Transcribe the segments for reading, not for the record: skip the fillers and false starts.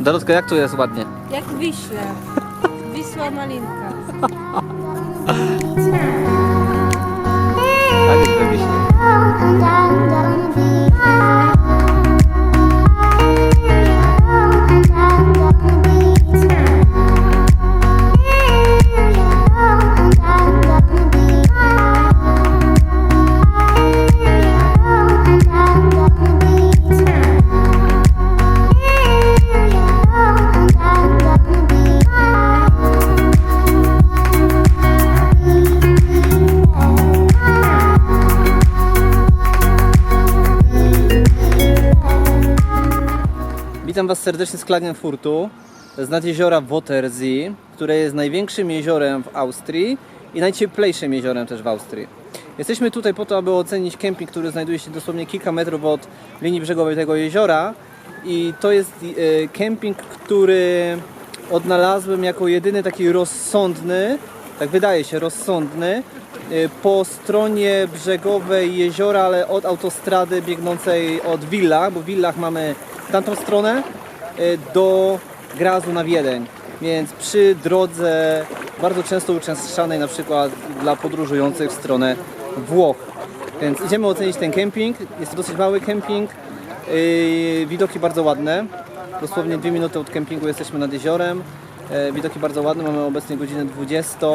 Dorotka, jak tu jest ładnie? Jak w Wiśle. Wisła Malinka. Tak jest we Wiśle. Witam Was serdecznie z Klagenfurtu, z nad jeziora Wörthersee, które jest największym jeziorem w Austrii i najcieplejszym jeziorem też w Austrii. Jesteśmy tutaj po to, aby ocenić kemping, który znajduje się dosłownie kilka metrów od linii brzegowej tego jeziora. I to jest kemping, który odnalazłem jako jedyny taki rozsądny, tak wydaje się, rozsądny, po stronie brzegowej jeziora, ale od autostrady biegnącej od Villach, bo w Villach mamy tamtą stronę, do Grazu na Wiedeń, więc przy drodze bardzo często uczęszczanej na przykład dla podróżujących w stronę Włoch. Więc idziemy ocenić ten kemping. Jest to dosyć mały kemping, widoki bardzo ładne, dosłownie 2 minuty od kempingu jesteśmy nad jeziorem, widoki bardzo ładne, mamy obecnie godzinę 20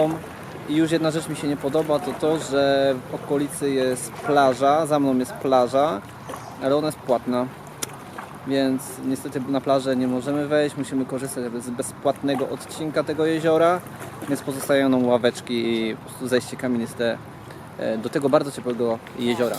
i już jedna rzecz mi się nie podoba, to to, że w okolicy jest plaża, za mną jest plaża, ale ona jest płatna. Więc niestety na plażę nie możemy wejść, musimy korzystać z bezpłatnego odcinka tego jeziora, więc pozostają nam ławeczki i po prostu zejście kamieniste do tego bardzo ciepłego jeziora.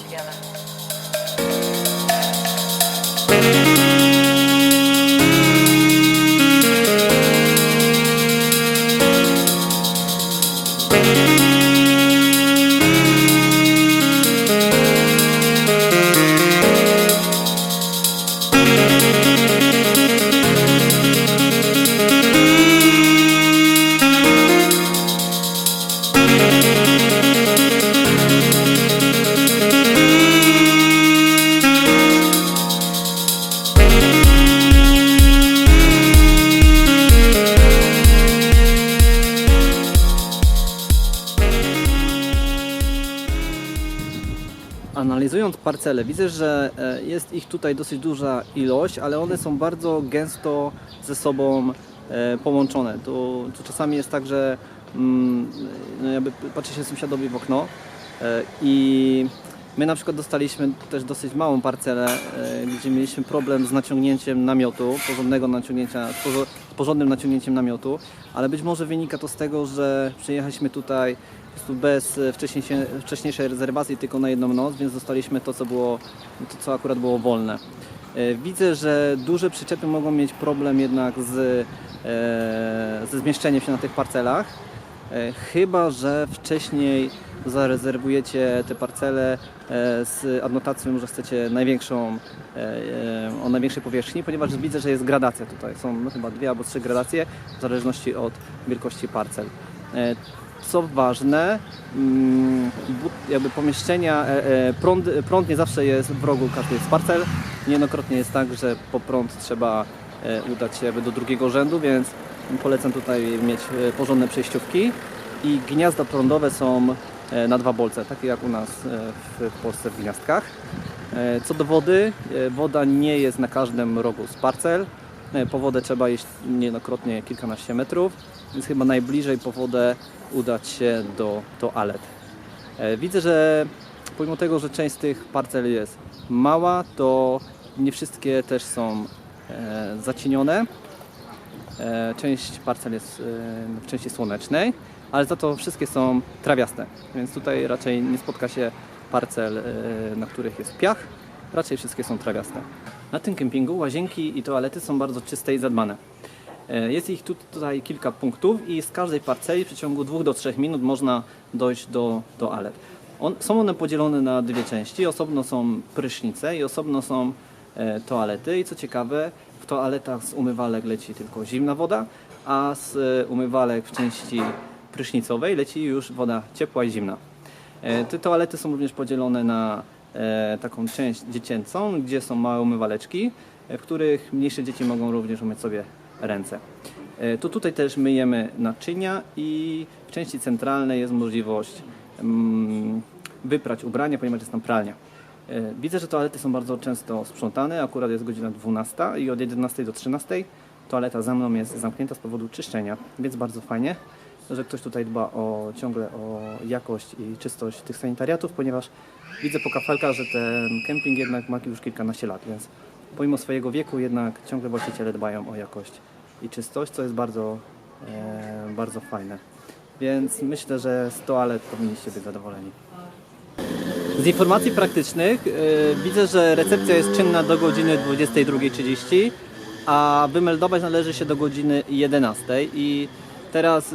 Analizując parcele, widzę, że jest ich tutaj dosyć duża ilość, ale one są bardzo gęsto ze sobą połączone. Tu czasami jest tak, że no jakby patrzy się sąsiadowi w okno i my na przykład dostaliśmy też dosyć małą parcelę, gdzie mieliśmy problem z naciągnięciem namiotu, porządnym naciągnięciem namiotu, ale być może wynika to z tego, że przyjechaliśmy tutaj po prostu bez wcześniejszej rezerwacji, tylko na jedną noc, więc dostaliśmy to, co akurat było wolne. Widzę, że duże przyczepy mogą mieć problem jednak ze zmieszczeniem się na tych parcelach, chyba że wcześniej zarezerwujecie te parcele z adnotacją, że chcecie o największej powierzchni, ponieważ widzę, że jest gradacja tutaj. Są no, chyba 2 albo 3 gradacje w zależności od wielkości parcel. Co ważne, jakby pomieszczenia, prąd nie zawsze jest w rogu każdej z parcel. Niejednokrotnie jest tak, że po prąd trzeba udać się do drugiego rzędu, więc polecam tutaj mieć porządne przejściówki i gniazda prądowe są na 2 bolce, takie jak u nas w Polsce w gniazdkach. Co do wody, woda nie jest na każdym rogu z parcel. Po wodę trzeba iść niejednokrotnie kilkanaście metrów, więc chyba najbliżej po wodę udać się do toalet. Widzę, że pomimo tego, że część z tych parcel jest mała, to nie wszystkie też są zacienione. Część parcel jest w części słonecznej, ale za to wszystkie są trawiaste, więc tutaj raczej nie spotka się parcel, na których jest piach, raczej wszystkie są trawiaste. Na tym kempingu łazienki i toalety są bardzo czyste i zadbane. Jest ich tutaj kilka punktów i z każdej parceli w przeciągu 2 do 3 minut można dojść do toalet. Są one podzielone na 2 części, osobno są prysznice i osobno są toalety i co ciekawe, w toaletach z umywalek leci tylko zimna woda, a z umywalek w części prysznicowej leci już woda ciepła i zimna. Te toalety są również podzielone na taką część dziecięcą, gdzie są małe umywaleczki w których mniejsze dzieci mogą również umyć sobie ręce. To tutaj też myjemy naczynia i w części centralnej jest możliwość wyprać ubrania, ponieważ jest tam pralnia. Widzę, że toalety są bardzo często sprzątane, akurat jest godzina 12 i od 11 do 13 toaleta za mną jest zamknięta z powodu czyszczenia, więc bardzo fajnie, że ktoś tutaj dba ciągle o jakość i czystość tych sanitariatów, ponieważ widzę po kafelkach, że ten kemping jednak ma już kilkanaście lat, więc pomimo swojego wieku jednak ciągle właściciele dbają o jakość i czystość, co jest bardzo fajne. Więc myślę, że z toalet powinniście być zadowoleni. Z informacji praktycznych widzę, że recepcja jest czynna do godziny 22:30, a wymeldować należy się do godziny 11:00 i teraz,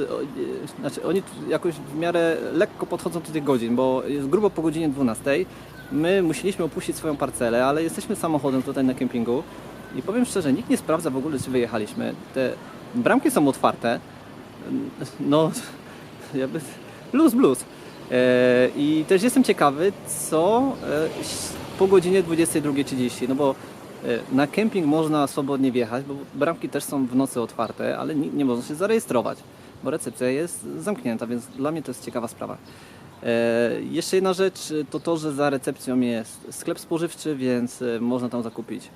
znaczy oni jakoś w miarę lekko podchodzą do tych godzin, bo jest grubo po godzinie 12:00. My musieliśmy opuścić swoją parcelę, ale jesteśmy samochodem tutaj na kempingu i powiem szczerze, nikt nie sprawdza w ogóle, czy wyjechaliśmy. Te bramki są otwarte, no jakby blues. I też jestem ciekawy, co po godzinie 22:30, no bo na kemping można swobodnie wjechać, bo bramki też są w nocy otwarte, ale nie można się zarejestrować, bo recepcja jest zamknięta, więc dla mnie to jest ciekawa sprawa. Jeszcze jedna rzecz to, że za recepcją jest sklep spożywczy, więc można tam zakupić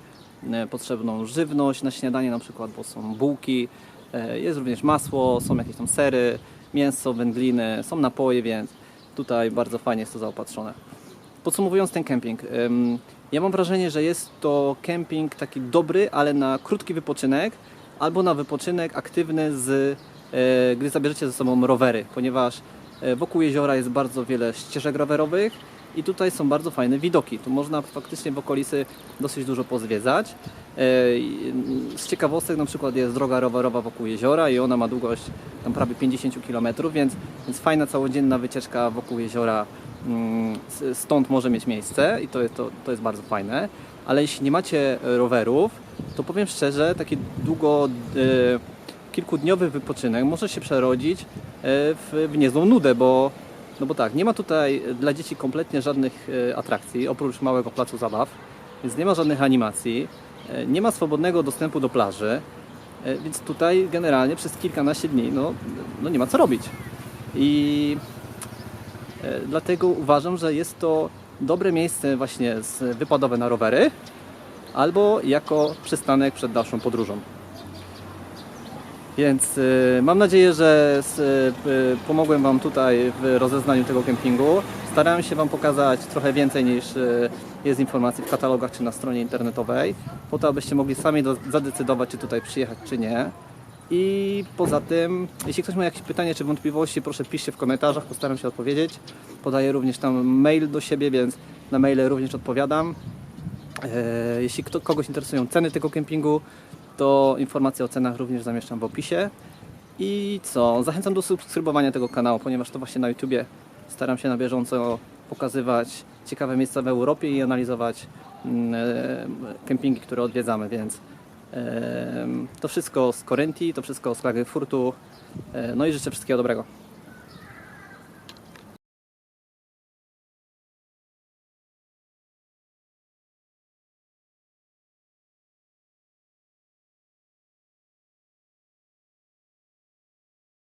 potrzebną żywność na śniadanie na przykład, bo są bułki, jest również masło, są jakieś tam sery, mięso, wędliny, są napoje, więc tutaj bardzo fajnie jest to zaopatrzone. Podsumowując ten kemping, ja mam wrażenie, że jest to kemping taki dobry, ale na krótki wypoczynek albo na wypoczynek aktywny, gdy zabierzecie ze sobą rowery, ponieważ wokół jeziora jest bardzo wiele ścieżek rowerowych i tutaj są bardzo fajne widoki. Tu można faktycznie w okolicy dosyć dużo pozwiedzać. Z ciekawostek na przykład jest droga rowerowa wokół jeziora i ona ma długość tam prawie 50 km, więc fajna całodzienna wycieczka wokół jeziora stąd może mieć miejsce i to jest bardzo fajne. Ale jeśli nie macie rowerów, to powiem szczerze, taki kilkudniowy wypoczynek może się przerodzić w niezłą nudę, bo tak, nie ma tutaj dla dzieci kompletnie żadnych atrakcji, oprócz małego placu zabaw, więc nie ma żadnych animacji, nie ma swobodnego dostępu do plaży, więc tutaj generalnie przez kilkanaście dni no nie ma co robić. I dlatego uważam, że jest to dobre miejsce właśnie wypadowe na rowery albo jako przystanek przed dalszą podróżą. Więc mam nadzieję, że pomogłem Wam tutaj w rozeznaniu tego kempingu. Starałem się Wam pokazać trochę więcej niż jest informacji w katalogach czy na stronie internetowej, po to, abyście mogli sami zadecydować, czy tutaj przyjechać, czy nie. I poza tym, jeśli ktoś ma jakieś pytanie czy wątpliwości, proszę piszcie w komentarzach, postaram się odpowiedzieć. Podaję również tam mail do siebie, więc na maile również odpowiadam. Jeśli kogoś interesują ceny tego kempingu, to informacje o cenach również zamieszczam w opisie. I co? Zachęcam do subskrybowania tego kanału, ponieważ to właśnie na YouTubie staram się na bieżąco pokazywać ciekawe miejsca w Europie i analizować kempingi, które odwiedzamy, więc to wszystko z Korinti, to wszystko z Klagenfurtu. No i życzę wszystkiego dobrego.